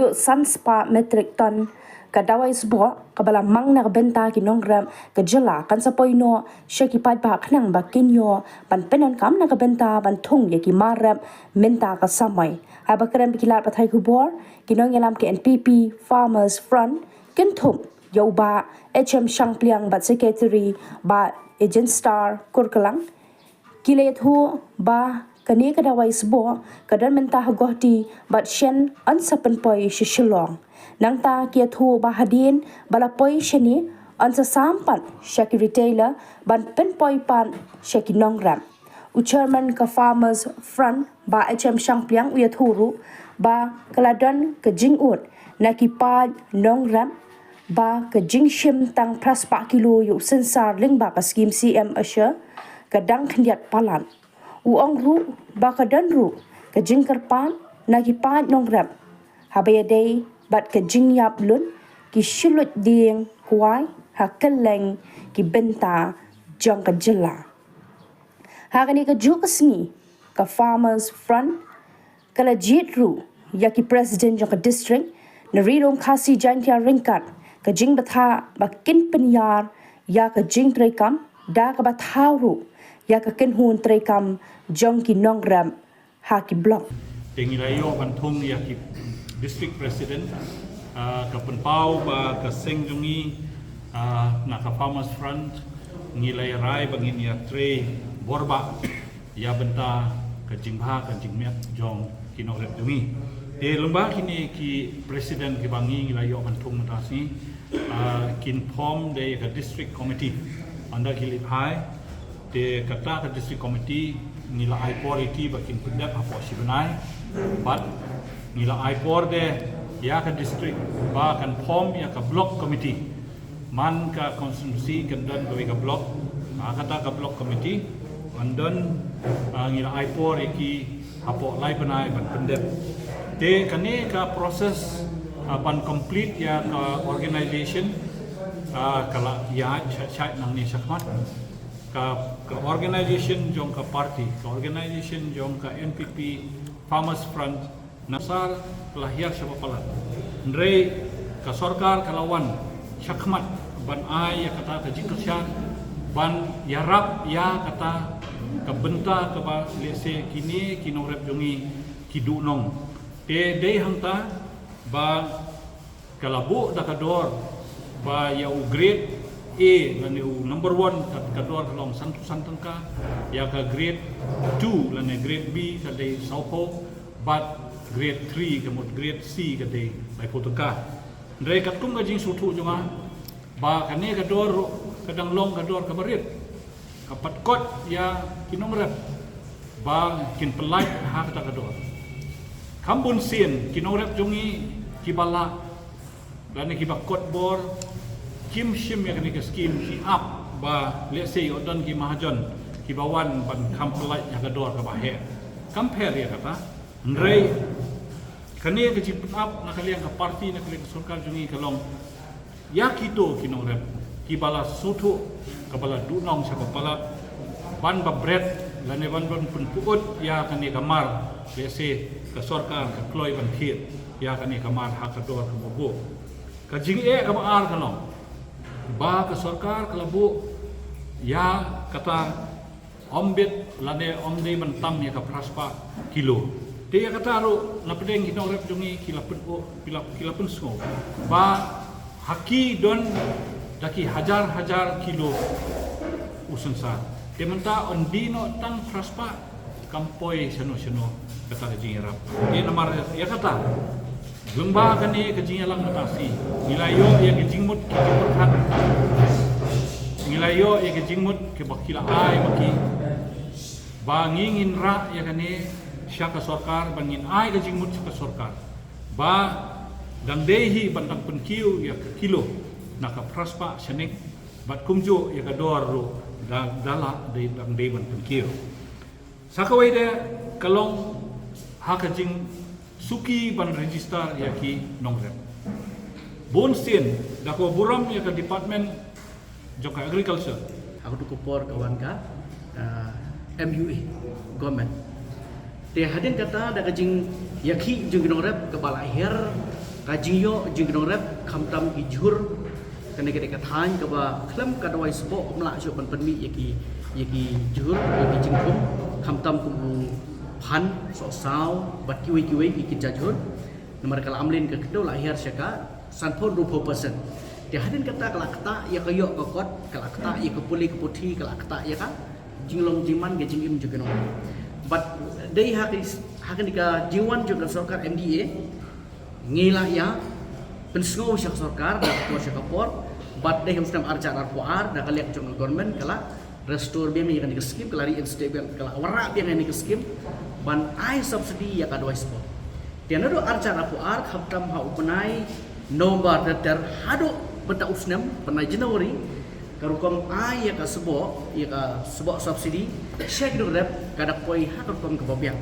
adu sanspa metrik ton kadawai sebuah kabala mang na benta ki nongram kejela kan sapoino syaki pat ba khnang ba kinyo pan penan kam na benta ban thung ya ki marap menta ka samai haba kram kilat pathai kubor kinong yalam ke NPP Farmers Front kenthum yoba HM Shangpliang bat secretary ba agent star kurkalang kilet hu ba kani kadawai sebuah kadan menta gohti bat shen ansapan poi shishilong nangta kia thu bahadin balapoi shani ansa sampan shaki retailer ban pen poi pan shaki nongram chairman ka Farmers Front ba HM Shangpliang uya thuru ba kaladan ke jingut naki pa nongram ba ke jingshim tang praspa kilo yu sensar ling ba ka scheme CM asha kadang khendiat palan uang ru ba kadan ru ke jingkar pan naki pa nongram habaya day bat ke jingyap lun ki shilut ding kuai hakeleng ki benta jong ka jela hakani ka jukasni ka Farmers Front kala jitru ya ki president jong ka district na ridong khasi jantia ringkat ka jing batha bakin penyar ya ka jing trekam da ka batharu ya ka ken hun trekam jong ki nongram ha ki block tengilayo bantung ya ki district president ka penpau ba ka sengjungi na ka Farmers Front ngilai rai bangin ya tre borba ya benta ka jingha ka jingmet jong kinorep dungi te lomba kini ki president ki bangi ngilayo bantung matasi kin pom de ka district committee anda kilip hai te kata ka district committee nila aipor iki bakin pendap apa sibenai but nila aipor de ya ka district ba kan pom ya ka block committee man ka konstitusi kan dan ka block kata ka block committee andon nila aipor iki apo lai benai ban pendap te kane ka proses pan complete ya ka organization kala ya chat nang ni sakmat ka organization jong ka party ka organization jong ka NPP Farmers Front nasar lahir siapa pala ndrei ka sarkar kalawan sakmat ban ai ya kata ka jingkasyan ban yarap ya kata ka benta ka ba lese kini kinorep jongi kidunong te dei hangta ba kalabu dakador ba ya grade A lani number 1 kador kalong santangka ya ka grade 2 lani grade B kadai saupo but grade 3 kamot grade C kadai lai potaka ndai katkum ka jing sutu jonga ba kane kador kadang long kador kabarit kapat kot ya kinomrep ba kin pelai ha kata kador kambun sin kinorep jongi kibala dan kibakot bor kim shim ya kani ka scheme ki up ba let's say odon ki mahajon ki bawan ban kampelai ya kador ka bahe compare ya kata ndrei kani ka chip up na kaliang ka party na kaliang sarkar jungi kalong ya kito kinorep ki bala sutu ka bala dunong sa kepala ban ba bread lane ban pun puut ya kani kamar let's say ka sarkar ka kloy ban khit ya kani kamar ha kador ka bobo ka jing e ka baar kalong ba ka sarkar kalabu ya kata ombit lane omdi mentam ya ka praspa kilo dia kata ru na pedeng kinorep jongi kilapun sko ba haki don daki hajar kilo usensa dia menta ondino tang praspa kampoi seno kata jingrap dia namar ya kata Gemba kani kejing lang matasi. Nilayo yang kejingmut kiperkat. Nilayo yang kejingmut ke bakila ai maki. Bangingin ra ya kani syaka sarkar bangin ai kejingmut syaka sarkar. Ba dang dehi bandang penkiu ya ke kilo naka praspa senik bat kumjo ya kador ro dala de dang de ban penkiu. Sakawai de kalong ha kejing suki ban register ya ki nongrep bonsin dako buram ya ke department joka agriculture aku tu kupor kawan ka MUA government dia hadin kata da kajing ya ki jung nongrep ke balahir kajingyo jingdong rep kamtam ijur kena kita katahan kaba klem kadawai sebok melak cuban penmi yaki jur yaki jingkum kamtam kubu pan sosau bat kiwi iki jajur nomor kala amlin ke kedua lahir syaka sanpon 20%. Dia hadin kata kala kata ya kayo kokot kala kata ya kepuli keputi kala kata ya ka jinglong jiman ke jingim juga no. But they hakin dika jiwan juga sarkar MDA ngila ya pensngo syak sarkar da ko syak kapor but they hamstam arca arpoar da kaliak jong government kala restore biang yang dika scheme kala reinstable kala wara biang yang dika scheme ban ai subsidy ya kadoi spot. Dia nado arca arpoar khaptam ha upanai November ter hado beta usnam penai Januari karukom ai ya ka sebo subsidi syek do rep kada koi ha karukom ke babiang